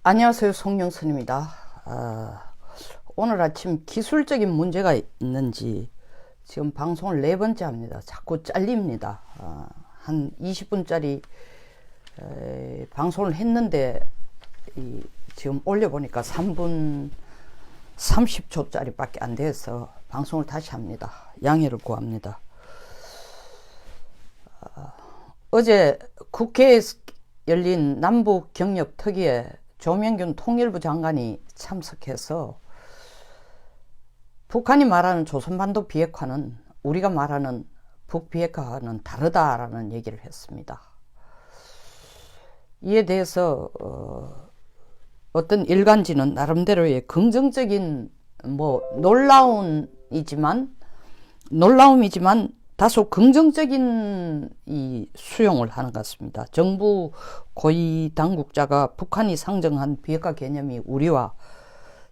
안녕하세요. 송영선입니다. 오늘 아침 기술적인 문제가 있는지 지금 방송을 4번째 합니다. 자꾸 잘립니다. 한 20분짜리 방송을 했는데 지금 올려보니까 3분 30초짜리 밖에 안 돼서 방송을 다시 합니다. 양해를 구합니다. 어제 국회에서 열린 남북경협특위에 조명균 통일부 장관이 참석해서 북한이 말하는 조선반도 비핵화는 우리가 말하는 북비핵화와는 다르다라는 얘기를 했습니다. 이에 대해서 어떤 일간지는 나름대로의 긍정적인 놀라움이지만 다소 긍정적인 이 수용을 하는 것 같습니다. 정부 고위 당국자가 북한이 상정한 비핵화 개념이 우리와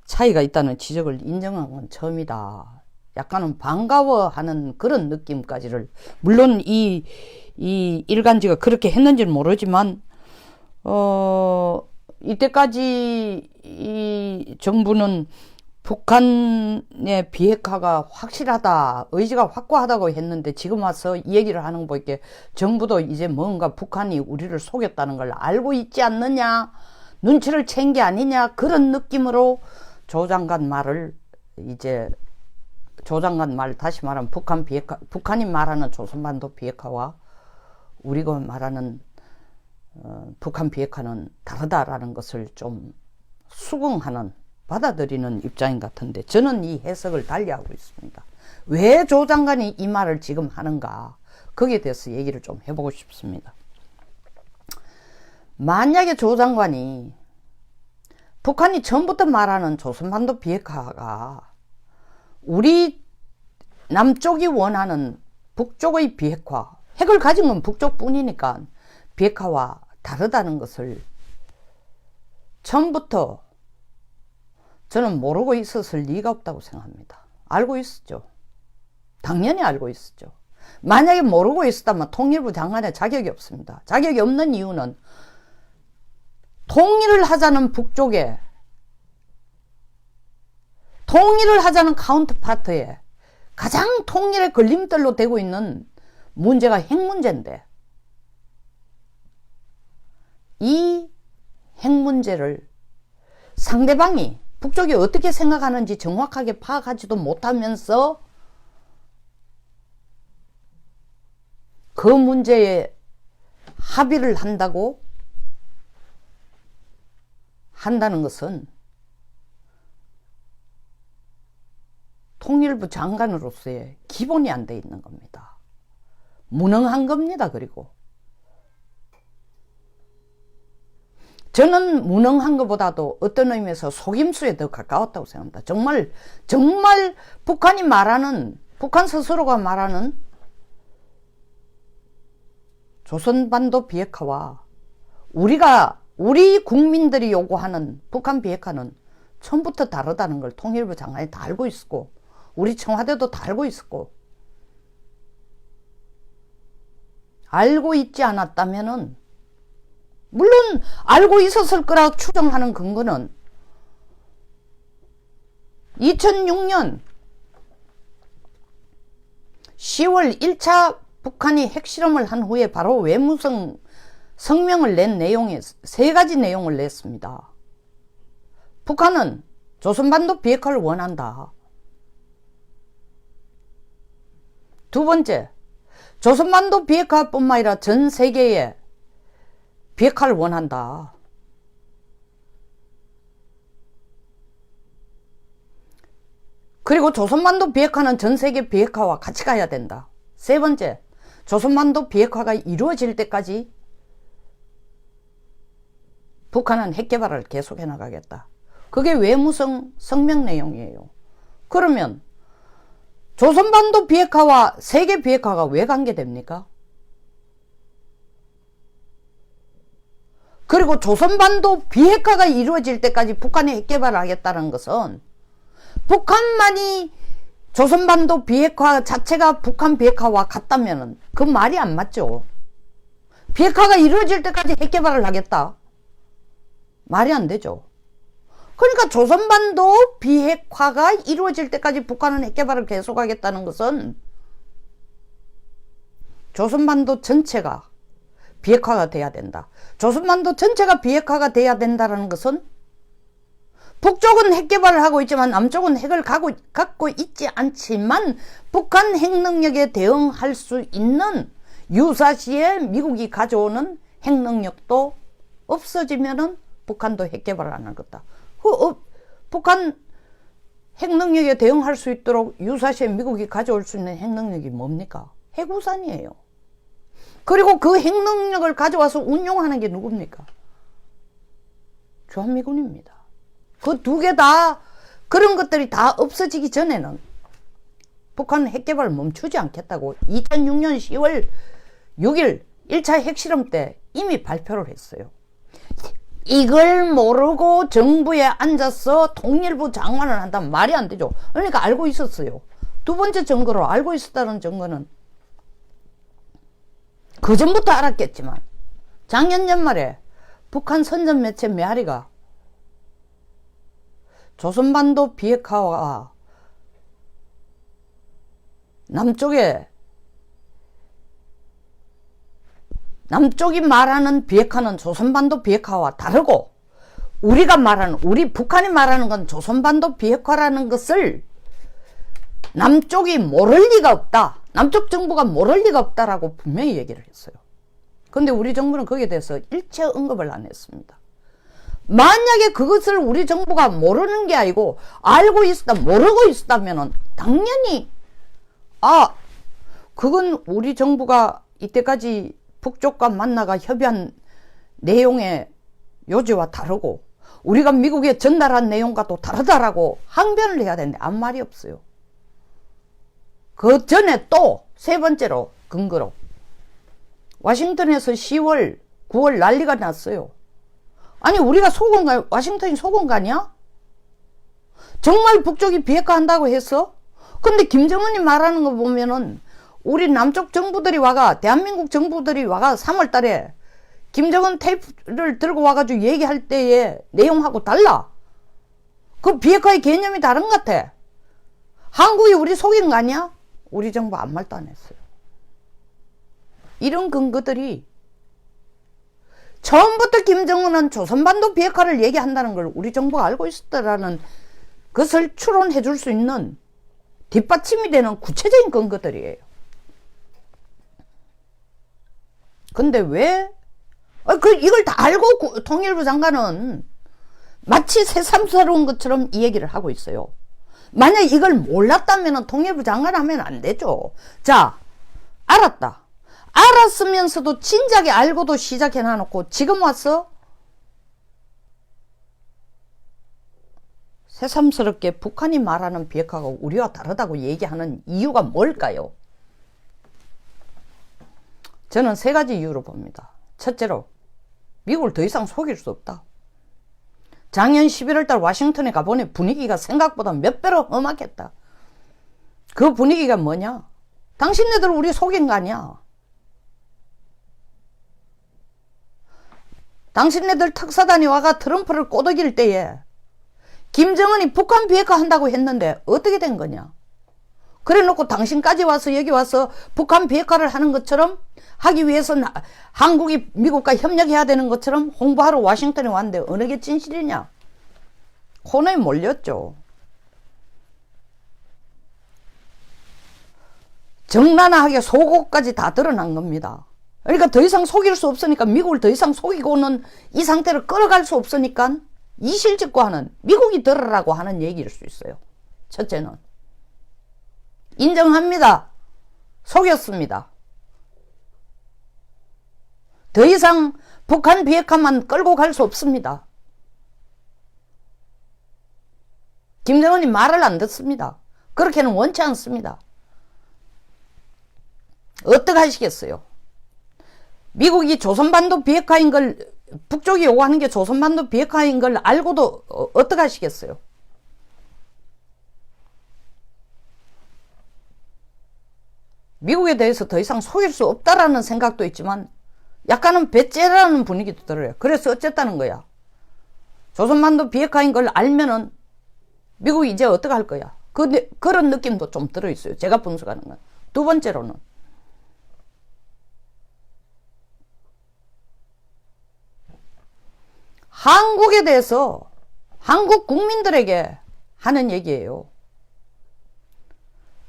차이가 있다는 지적을 인정한 건 처음이다. 약간은 반가워하는 그런 느낌까지를, 물론 이 일간지가 그렇게 했는지는 모르지만 이때까지 이 정부는 북한의 비핵화가 확실하다, 의지가 확고하다고 했는데 지금 와서 이 얘기를 하는 거 보니까 정부도 이제 뭔가 북한이 우리를 속였다는 걸 알고 있지 않느냐, 눈치를 챈 게 아니냐, 그런 느낌으로 조 장관 말, 다시 말하면 북한이 말하는 조선반도 비핵화와 우리가 말하는 북한 비핵화는 다르다라는 것을 좀 수긍하는, 받아들이는 입장인 같은데, 저는 이 해석을 달리하고 있습니다. 왜 조 장관이 이 말을 지금 하는가, 거기에 대해서 얘기를 좀 해보고 싶습니다. 만약에 조 장관이 북한이 처음부터 말하는 조선반도 비핵화가 우리 남쪽이 원하는 북쪽의 비핵화, 핵을 가진 건 북쪽뿐이니까 비핵화와 다르다는 것을 처음부터 저는 모르고 있었을 리가 없다고 생각합니다. 알고 있었죠. 당연히 알고 있었죠. 만약에 모르고 있었다면 통일부 장관의 자격이 없습니다. 자격이 없는 이유는 통일을 하자는 북쪽에, 통일을 하자는 카운터파트에 가장 통일의 걸림돌로 되고 있는 문제가 핵 문제인데, 이 핵 문제를 상대방이 북쪽이 어떻게 생각하는지 정확하게 파악하지도 못하면서 그 문제에 합의를 한다는 것은 통일부 장관으로서의 기본이 안 돼 있는 겁니다. 무능한 겁니다. 그리고 저는 무능한 것보다도 어떤 의미에서 속임수에 더 가까웠다고 생각합니다. 정말 북한이 말하는, 북한 스스로가 말하는 조선반도 비핵화와 우리 국민들이 요구하는 북한 비핵화는 처음부터 다르다는 걸 통일부 장관이 다 알고 있었고, 우리 청와대도 다 알고 있었고, 알고 있지 않았다면은, 물론 알고 있었을 거라 추정하는 근거는 2006년 10월 1차 북한이 핵실험을 한 후에 바로 외무성 성명을 낸 내용에 3가지 내용을 냈습니다. 북한은 조선반도 비핵화를 원한다. 두 번째, 조선반도 비핵화뿐만 아니라 전 세계에 비핵화를 원한다. 그리고 조선반도 비핵화는 전 세계 비핵화와 같이 가야 된다. 세 번째, 조선반도 비핵화가 이루어질 때까지 북한은 핵 개발을 계속해 나가겠다. 그게 외무성 성명 내용이에요. 그러면 조선반도 비핵화와 세계 비핵화가 왜 관계됩니까? 그리고 조선반도 비핵화가 이루어질 때까지 북한이 핵 개발을 하겠다는 것은 북한만이 조선반도 비핵화 자체가 북한 비핵화와 같다면 그 말이 안 맞죠. 비핵화가 이루어질 때까지 핵 개발을 하겠다. 말이 안 되죠. 그러니까 조선반도 비핵화가 이루어질 때까지 북한은 핵개발을 계속하겠다는 것은 조선반도 전체가 비핵화가 돼야 된다. 조선반도 전체가 비핵화가 돼야 된다는 것은 북쪽은 핵개발을 하고 있지만 남쪽은 핵을 갖고 있지 않지만 북한 핵능력에 대응할 수 있는 유사시에 미국이 가져오는 핵능력도 없어지면은 북한도 핵개발을 안 할 거다. 북한 핵능력에 대응할 수 있도록 유사시에 미국이 가져올 수 있는 핵능력이 뭡니까? 핵우산이에요. 그리고 그 핵능력을 가져와서 운용하는 게 누굽니까? 주한미군입니다. 그 두 개 다 그런 것들이 다 없어지기 전에는 북한은 핵개발을 멈추지 않겠다고 2006년 10월 6일 1차 핵실험 때 이미 발표를 했어요. 이걸 모르고 정부에 앉아서 통일부 장관을 한다면 말이 안 되죠. 그러니까 알고 있었어요. 두 번째 증거로 알고 있었다는 증거는 그전부터 알았겠지만 작년 연말에 북한 선전 매체 메아리가 조선반도 비핵화와 남쪽이 말하는 비핵화는 조선반도 비핵화와 다르고 북한이 말하는 건 조선반도 비핵화라는 것을 남쪽이 모를 리가 없다. 남쪽 정부가 모를 리가 없다라고 분명히 얘기를 했어요. 그런데 우리 정부는 거기에 대해서 일체 언급을 안 했습니다. 만약에 그것을 우리 정부가 모르는 게 아니고 알고 모르고 있었다면 당연히 그건 우리 정부가 이때까지 북쪽과 만나가 협의한 내용의 요지와 다르고 우리가 미국에 전달한 내용과 또 다르다라고 항변을 해야 되는데 아무 말이 없어요. 그 전에 또 세 번째로 근거로 와싱턴에서 10월 9월 난리가 났어요. 아니 우리가 와싱턴이 속은 거 아니야? 정말 북쪽이 비핵화한다고 했어? 근데 김정은이 말하는 거 보면은 우리 남쪽 정부들이 대한민국 정부들이 3월 달에 김정은 테이프를 들고 와가지고 얘기할 때의 내용하고 달라. 그 비핵화의 개념이 다른 것 같아. 한국이 우리 속인 거 아니야? 우리 정부 아무 말도 안 했어요. 이런 근거들이 처음부터 김정은은 조선반도 비핵화를 얘기한다는 걸 우리 정부가 알고 있었다라는 것을 추론해 줄 수 있는 뒷받침이 되는 구체적인 근거들이에요. 근데 왜 이걸 다 알고 통일부 장관은 마치 새삼스러운 것처럼 이 얘기를 하고 있어요. 만약 이걸 몰랐다면 통일부 장관 하면 안 되죠. 자, 알았다. 알았으면서도 진작에 알고도 시작해 놔놓고 지금 와서 새삼스럽게 북한이 말하는 비핵화가 우리와 다르다고 얘기하는 이유가 뭘까요? 저는 세 가지 이유로 봅니다. 첫째로 미국을 더 이상 속일 수 없다. 작년 11월달 와싱턴에 가보니 분위기가 생각보다 몇 배로 험악했다. 그 분위기가 뭐냐? 당신네들 우리 속인 거 아니야. 당신네들 특사단이 와가 트럼프를 꼬드길 때에 김정은이 북한 비핵화 한다고 했는데 어떻게 된 거냐? 그래 놓고 당신까지 와서 여기 와서 북한 비핵화를 하는 것처럼 하기 위해서 한국이 미국과 협력해야 되는 것처럼 홍보하러 와싱턴에 왔는데 어느 게 진실이냐? 코너에 몰렸죠. 적나라하게 속옷까지 다 드러난 겁니다. 그러니까 더 이상 속일 수 없으니까 미국을 더 이상 속이고는 이 상태를 끌어갈 수 없으니까 이실직고하는 미국이 들으라고 하는 얘기일 수 있어요. 첫째는 인정합니다. 속였습니다. 더 이상 북한 비핵화만 끌고 갈 수 없습니다. 김정은이 말을 안 듣습니다. 그렇게는 원치 않습니다. 어떻게 하시겠어요? 미국이 조선반도 비핵화인 걸 북쪽이 요구하는 게 조선반도 비핵화인 걸 알고도 어떻게 하시겠어요? 미국에 대해서 더 이상 속일 수 없다라는 생각도 있지만 약간은 배째라는 분위기도 들어요. 그래서 어쨌다는 거야. 조선반도 비핵화인 걸 알면은 미국이 이제 어떻게 할 거야? 그런 느낌도 좀 들어있어요. 제가 분석하는 건. 두 번째로는 한국에 대해서 한국 국민들에게 하는 얘기예요.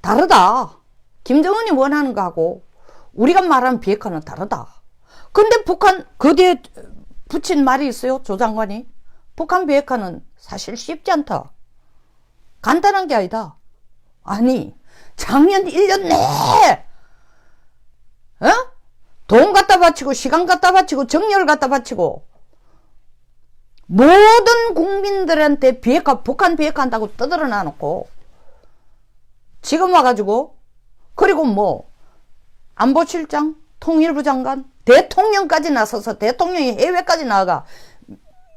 다르다. 김정은이 원하는 거하고 우리가 말하는 비핵화는 다르다. 근데 북한 그 뒤에 붙인 말이 있어요. 조 장관이. 북한 비핵화는 사실 쉽지 않다. 간단한 게 아니다. 아니 작년 1년 내에 돈 갖다 바치고 시간 갖다 바치고 정열을 갖다 바치고 모든 국민들한테 비핵화, 북한 비핵화한다고 떠들어 놔놓고 지금 와가지고 그리고 뭐 안보실장, 통일부 장관, 대통령까지 나서서 대통령이 해외까지 나가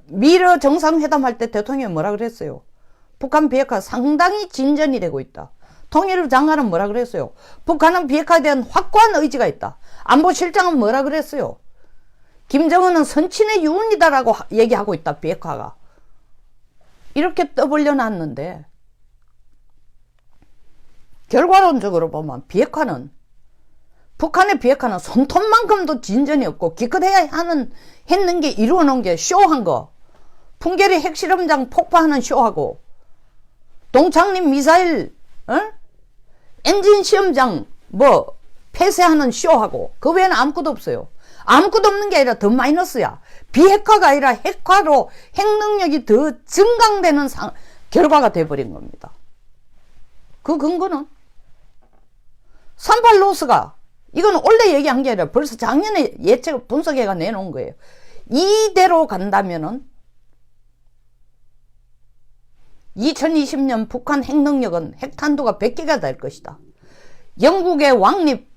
미러 정상회담 할 때 대통령이 뭐라 그랬어요? 북한 비핵화 상당히 진전이 되고 있다. 통일부 장관은 뭐라 그랬어요? 북한은 비핵화에 대한 확고한 의지가 있다. 안보실장은 뭐라 그랬어요? 김정은은 선친의 유언이다라고 얘기하고 있다. 비핵화가. 이렇게 떠벌려 놨는데 결과론적으로 보면 비핵화는 북한의 비핵화는 손톱만큼도 진전이 없고 기껏해야 했는 게 이루어 놓은 게 쇼한 거. 풍계리 핵실험장 폭파하는 쇼하고 동창림 미사일 엔진 시험장 뭐 폐쇄하는 쇼하고 그 외에는 아무것도 없어요. 아무것도 없는 게 아니라 더 마이너스야. 비핵화가 아니라 핵화로 핵능력이 더 증강되는 결과가 돼버린 겁니다. 그 근거는 38로스가 이건 원래 얘기한 게 아니라 벌써 작년에 예측 분석회가 내놓은 거예요. 이대로 간다면은 2020년 북한 핵능력은 핵탄두가 100개가 될 것이다. 영국의 왕립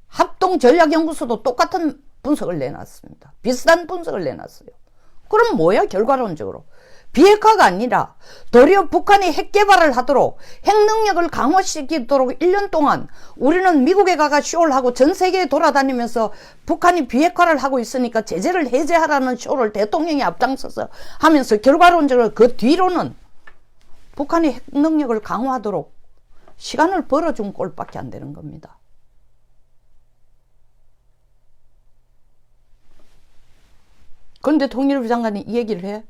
합동전략연구소도 똑같은 분석을 내놨습니다. 비슷한 분석을 내놨어요. 그럼 뭐야 결과론적으로? 비핵화가 아니라 도리어 북한이 핵개발을 하도록 핵능력을 강화시키도록 1년 동안 우리는 미국에 가가 쇼를 하고 전 세계에 돌아다니면서 북한이 비핵화를 하고 있으니까 제재를 해제하라는 쇼를 대통령이 앞장서서 하면서 결과론적으로 그 뒤로는 북한이 핵능력을 강화하도록 시간을 벌어준 꼴밖에 안 되는 겁니다. 그런데 통일부 장관이 이 얘기를 해?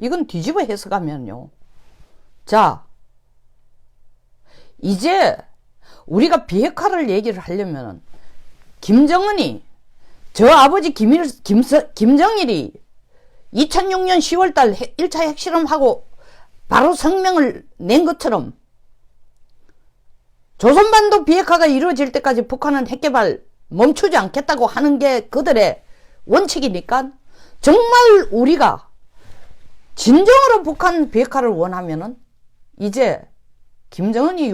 이건 뒤집어 해석하면요. 자, 이제 우리가 비핵화를 얘기를 하려면 김정은이 저 아버지 김정일이 2006년 10월달 1차 핵실험하고 바로 성명을 낸 것처럼 조선반도 비핵화가 이루어질 때까지 북한은 핵개발 멈추지 않겠다고 하는 게 그들의 원칙이니까 정말 우리가 진정으로 북한 비핵화를 원하면은 이제 김정은이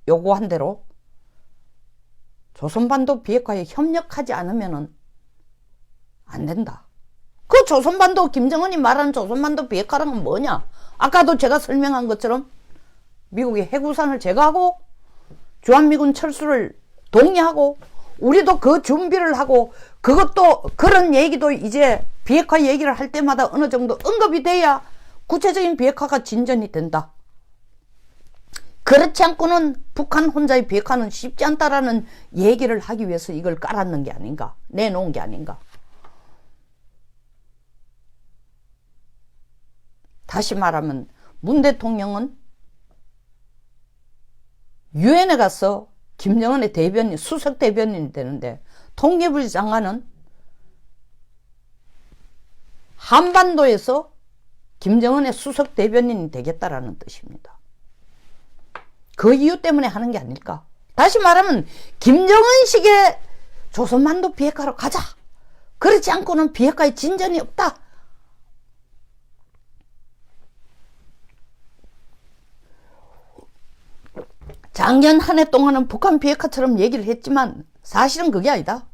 요구한 대로 조선반도 비핵화에 협력하지 않으면은 안 된다. 그 조선반도 김정은이 말하는 조선반도 비핵화란 뭐냐? 아까도 제가 설명한 것처럼 미국의 핵우산을 제거하고 주한미군 철수를 동의하고 우리도 그 준비를 하고 그것도 그런 얘기도 이제 비핵화 얘기를 할 때마다 어느 정도 언급이 돼야 구체적인 비핵화가 진전이 된다. 그렇지 않고는 북한 혼자의 비핵화는 쉽지 않다라는 얘기를 하기 위해서 이걸 깔았는 게 아닌가, 내놓은 게 아닌가. 다시 말하면 문 대통령은 유엔에 가서 김정은의 대변인, 수석 대변인이 되는데 통일부 장관은 한반도에서 김정은의 수석 대변인이 되겠다라는 뜻입니다. 그 이유 때문에 하는 게 아닐까. 다시 말하면 김정은식의 조선반도 비핵화로 가자. 그렇지 않고는 비핵화에 진전이 없다. 작년 한 해 동안은 북한 비핵화처럼 얘기를 했지만 사실은 그게 아니다.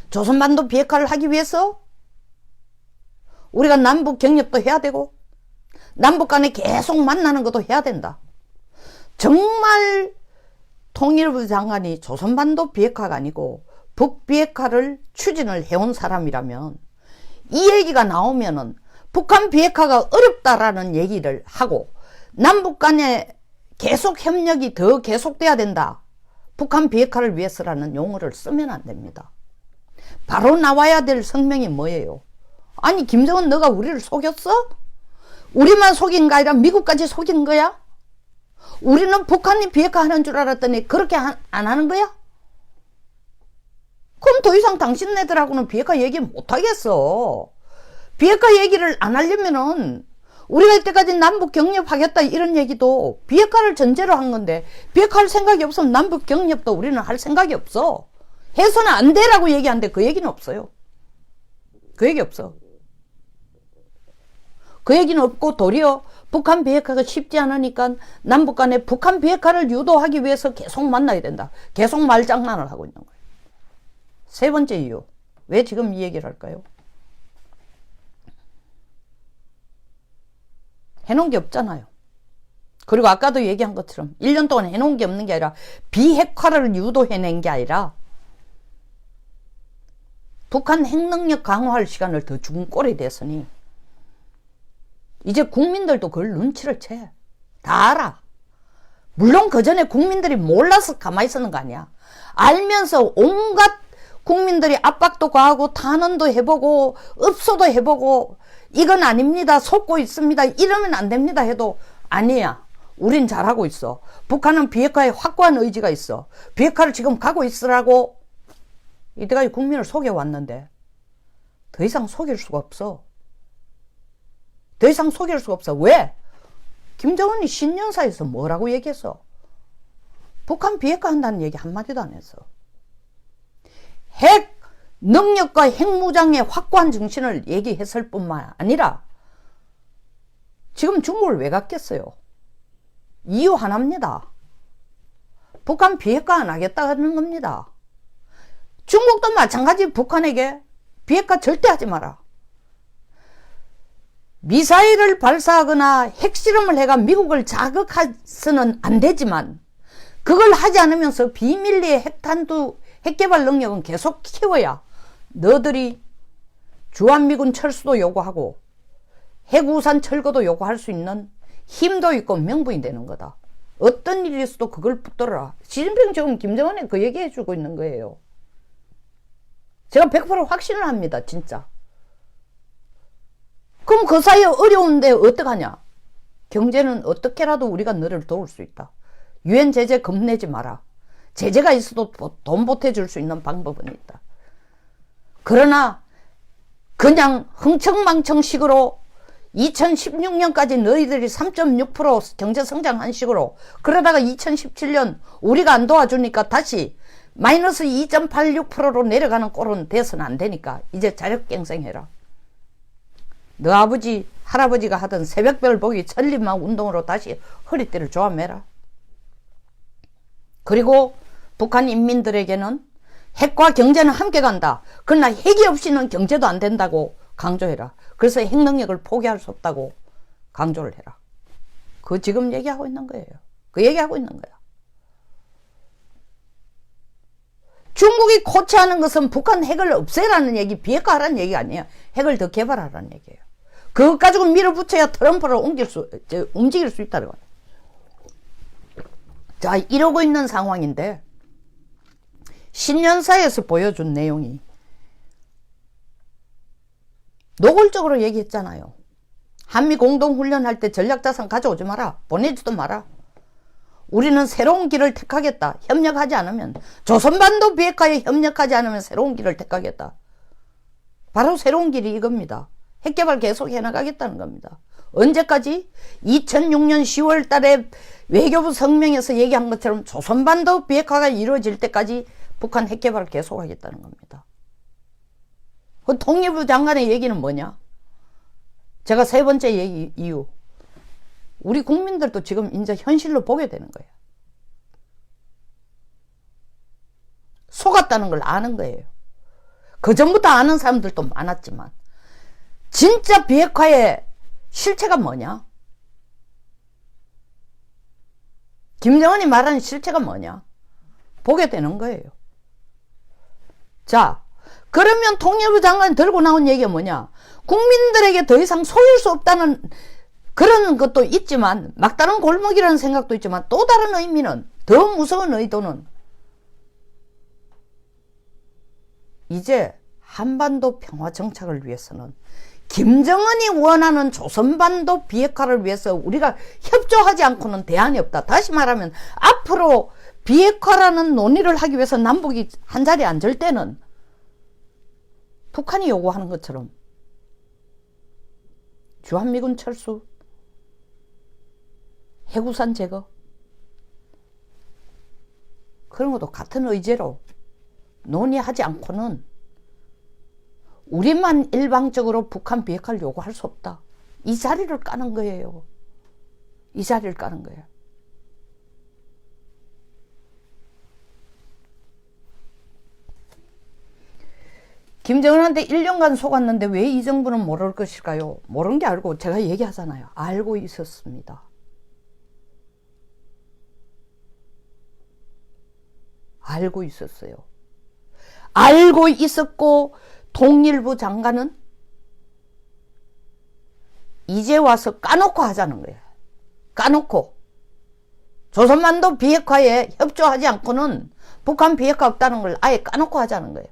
조선반도 비핵화를 하기 위해서 우리가 남북 경협도 해야 되고 남북 간에 계속 만나는 것도 해야 된다. 정말 통일부 장관이 조선반도 비핵화가 아니고 북비핵화를 추진을 해온 사람이라면 이 얘기가 나오면은 북한 비핵화가 어렵다라는 얘기를 하고 남북 간에 계속 협력이 더 계속돼야 된다. 북한 비핵화를 위해서라는 용어를 쓰면 안 됩니다. 바로 나와야 될 성명이 뭐예요? 아니 김정은 너가 우리를 속였어? 우리만 속인 거 아니라 미국까지 속인 거야? 우리는 북한이 비핵화하는 줄 알았더니 그렇게 안 하는 거야? 그럼 더 이상 당신네들하고는 비핵화 얘기 못하겠어. 비핵화 얘기를 안 하려면은 우리가 이때까지 남북 경협하겠다 이런 얘기도 비핵화를 전제로 한 건데 비핵화할 생각이 없으면 남북 경협도 우리는 할 생각이 없어. 해서는 안 돼라고 얘기하는데 그 얘기는 없어요. 그 얘기 없어. 그 얘기는 없고 도리어 북한 비핵화가 쉽지 않으니까 남북 간에 북한 비핵화를 유도하기 위해서 계속 만나야 된다. 계속 말장난을 하고 있는 거예요. 세 번째 이유. 왜 지금 이 얘기를 할까요? 해놓은 게 없잖아요. 그리고 아까도 얘기한 것처럼 1년 동안 해놓은 게 없는 게 아니라 비핵화를 유도해낸 게 아니라 북한 핵능력 강화할 시간을 더 준 꼴이 됐으니 이제 국민들도 그걸 눈치를 채. 다 알아. 물론 그 전에 국민들이 몰라서 가만히 있었는 거 아니야. 알면서 온갖 국민들이 압박도 가하고 탄원도 해보고 읍소도 해보고 이건 아닙니다. 속고 있습니다. 이러면 안 됩니다 해도 아니야. 우린 잘하고 있어. 북한은 비핵화에 확고한 의지가 있어. 비핵화를 지금 가고 있으라고 이때까지 국민을 속여왔는데 더 이상 속일 수가 없어. 더 이상 속일 수가 없어. 왜? 김정은이 신년사에서 뭐라고 얘기했어? 북한 비핵화 한다는 얘기 한마디도 안 했어. 핵 능력과 핵무장의 확고한 정신을 얘기했을 뿐만 아니라 지금 중국을 왜 갔겠어요? 이유 하나입니다. 북한 비핵화 안 하겠다는 겁니다. 중국도 마찬가지 북한에게 비핵화 절대 하지 마라. 미사일을 발사하거나 핵실험을 해가 미국을 자극해서는 안 되지만 그걸 하지 않으면서 비밀리에 핵탄두 핵개발 능력은 계속 키워야 너들이 주한미군 철수도 요구하고 핵우산 철거도 요구할 수 있는 힘도 있고 명분이 되는 거다. 어떤 일이 있어도 그걸 붙들어라. 시진핑 지금 김정은에 그 얘기 해주고 있는 거예요. 제가 100% 확신을 합니다. 진짜. 그럼 그 사이에 어려운데 어떡하냐? 경제는 어떻게라도 우리가 너를 도울 수 있다. 유엔 제재 겁내지 마라. 제재가 있어도 돈 보태줄 수 있는 방법은 있다. 그러나 그냥 흥청망청식으로 2016년까지 너희들이 3.6% 경제 성장한 식으로 그러다가 2017년 우리가 안 도와주니까 다시 마이너스 2.86%로 내려가는 꼴은 돼서는 안 되니까 이제 자력갱생해라. 너 아버지 할아버지가 하던 새벽별 보기 천리막 운동으로 다시 허리띠를 조아매라. 그리고 북한 인민들에게는 핵과 경제는 함께 간다. 그러나 핵이 없이는 경제도 안 된다고 강조해라. 그래서 핵 능력을 포기할 수 없다고 강조를 해라. 그 지금 얘기하고 있는 거예요. 그 얘기하고 있는 거야. 중국이 코치하는 것은 북한 핵을 없애라는 얘기, 비핵화하라는 얘기가 아니에요. 핵을 더 개발하라는 얘기예요. 그것 가지고 밀어붙여야 트럼프를 움직일 수 있다는 거예요. 자, 이러고 있는 상황인데 신년사에서 보여준 내용이 노골적으로 얘기했잖아요. 한미 공동훈련할 때 전략자산 가져오지 마라. 보내지도 마라. 우리는 새로운 길을 택하겠다. 협력하지 않으면 조선반도 비핵화에 협력하지 않으면 새로운 길을 택하겠다. 바로 새로운 길이 이겁니다. 핵개발 계속 해나가겠다는 겁니다. 언제까지? 2006년 10월 달에 외교부 성명에서 얘기한 것처럼 조선반도 비핵화가 이루어질 때까지 북한 핵개발을 계속하겠다는 겁니다. 그 통일부 장관의 얘기는 뭐냐? 제가 세 번째 이유. 우리 국민들도 지금 이제 현실로 보게 되는 거예요. 속았다는 걸 아는 거예요. 그 전부터 아는 사람들도 많았지만 진짜 비핵화의 실체가 뭐냐? 김정은이 말하는 실체가 뭐냐? 보게 되는 거예요. 자, 그러면 통일부 장관이 들고 나온 얘기가 뭐냐? 국민들에게 더 이상 속일 수 없다는 그런 것도 있지만, 막다른 골목이라는 생각도 있지만, 또 다른 의미는, 더 무서운 의도는, 이제 한반도 평화 정착을 위해서는 김정은이 원하는 조선반도 비핵화를 위해서 우리가 협조하지 않고는 대안이 없다. 다시 말하면 앞으로 비핵화라는 논의를 하기 위해서 남북이 한자리에 앉을 때는 북한이 요구하는 것처럼 주한미군 철수, 해구산 제거, 그런 것도 같은 의제로 논의하지 않고는 우리만 일방적으로 북한 비핵화를 요구할 수 없다. 이 자리를 까는 거예요. 이 자리를 까는 거예요. 김정은한테 1년간 속았는데 왜 이 정부는 모를 것일까요? 모른 게 알고, 제가 얘기하잖아요. 알고 있었습니다. 알고 있었어요. 알고 있었고, 통일부 장관은 이제 와서 까놓고 하자는 거예요. 까놓고. 조선반도 비핵화에 협조하지 않고는 북한 비핵화 없다는 걸 아예 까놓고 하자는 거예요.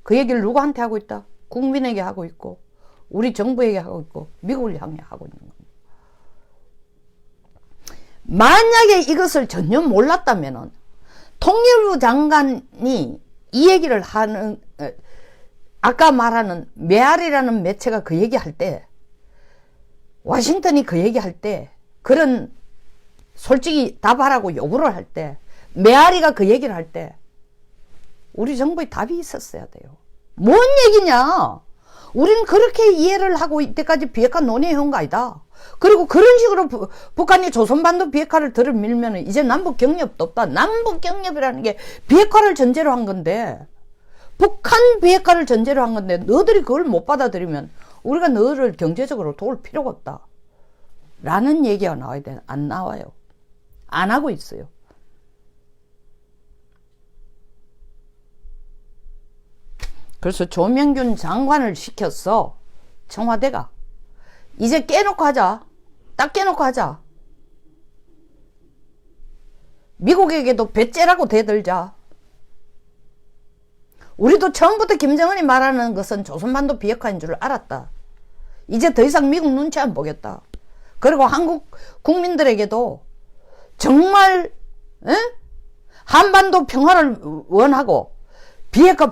그 얘기를 누구한테 하고 있다? 국민에게 하고 있고, 우리 정부에게 하고 있고, 미국을 향해 하고 있는 겁니다. 만약에 이것을 전혀 몰랐다면은 통일부 장관이 이 얘기를 하는, 아까 말하는 메아리라는 매체가 그 얘기할 때, 워싱턴이 그 얘기할 때, 그런 솔직히 답하라고 요구를 할 때, 메아리가 그 얘기를 할 때, 우리 정부에 답이 있었어야 돼요. 뭔 얘기냐? 우린 그렇게 이해를 하고 이때까지 비핵화 논의해온 거 아니다. 그리고 그런 식으로 북한이 조선반도 비핵화를 들어밀면 이제 남북 경협도 없다. 남북 경협이라는 게 비핵화를 전제로 한 건데, 북한 비핵화를 전제로 한 건데 너희들이 그걸 못 받아들이면 우리가 너희를 경제적으로 도울 필요가 없다. 라는 얘기가 나와야 돼. 안 나와요. 안 하고 있어요. 그래서 조명균 장관을 시켰어. 청와대가. 이제 깨놓고 하자. 딱 깨놓고 하자. 미국에게도 배째라고 대들자. 우리도 처음부터 김정은이 말하는 것은 조선반도 비핵화인 줄 알았다. 이제 더 이상 미국 눈치 안 보겠다. 그리고 한국 국민들에게도 정말 한반도 평화를 원하고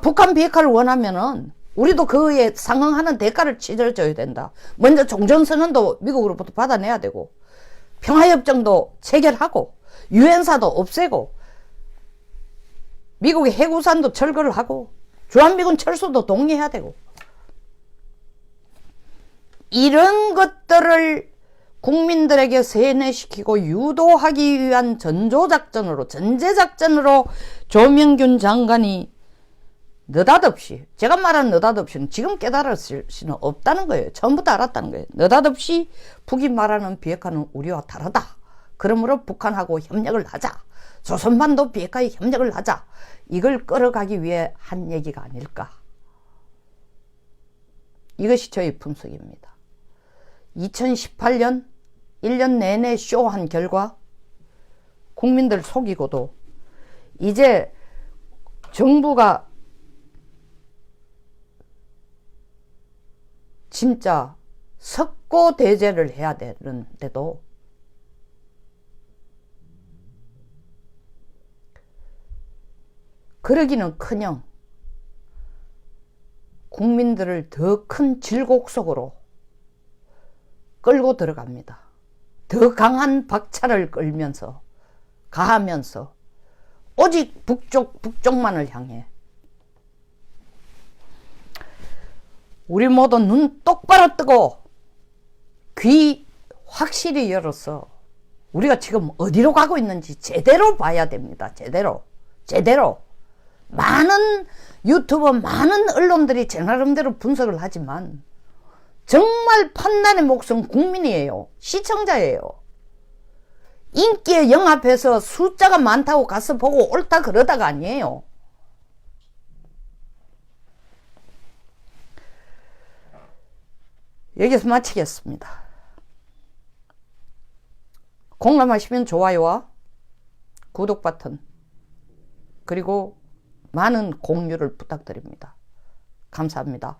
북한 비핵화를 원하면은 우리도 그에 상응하는 대가를 치러줘야 된다. 먼저 종전선언도 미국으로부터 받아내야 되고, 평화협정도 체결하고, 유엔사도 없애고, 미국의 해구산도 철거를 하고, 주한미군 철수도 동의해야 되고, 이런 것들을 국민들에게 세뇌시키고 유도하기 위한 전조작전으로, 전제작전으로 조명균 장관이 느닷없이, 제가 말한 느닷없이는 지금 깨달을 수는 없다는 거예요. 처음부터 알았다는 거예요. 느닷없이 북이 말하는 비핵화는 우리와 다르다. 그러므로 북한하고 협력을 하자. 조선반도 비핵화에 협력을 하자. 이걸 끌어가기 위해 한 얘기가 아닐까. 이것이 저의 분석입니다. 2018년 1년 내내 쇼한 결과 국민들 속이고도 이제 정부가 진짜 석고대죄를 해야 되는데도 그러기는커녕 국민들을 더 큰 질곡 속으로 끌고 들어갑니다. 더 강한 박차를 끌면서 가하면서 오직 북쪽만을 향해. 우리 모두 눈 똑바로 뜨고 귀 확실히 열어서 우리가 지금 어디로 가고 있는지 제대로 봐야 됩니다. 제대로. 많은 유튜버, 많은 언론들이 제 나름대로 분석을 하지만 정말 판단의 몫은 국민이에요. 시청자예요. 인기에 영합해서 숫자가 많다고 가서 보고 옳다 그러다가 아니에요. 여기서 마치겠습니다. 공감하시면 좋아요와 구독 버튼 그리고 많은 공유를 부탁드립니다. 감사합니다.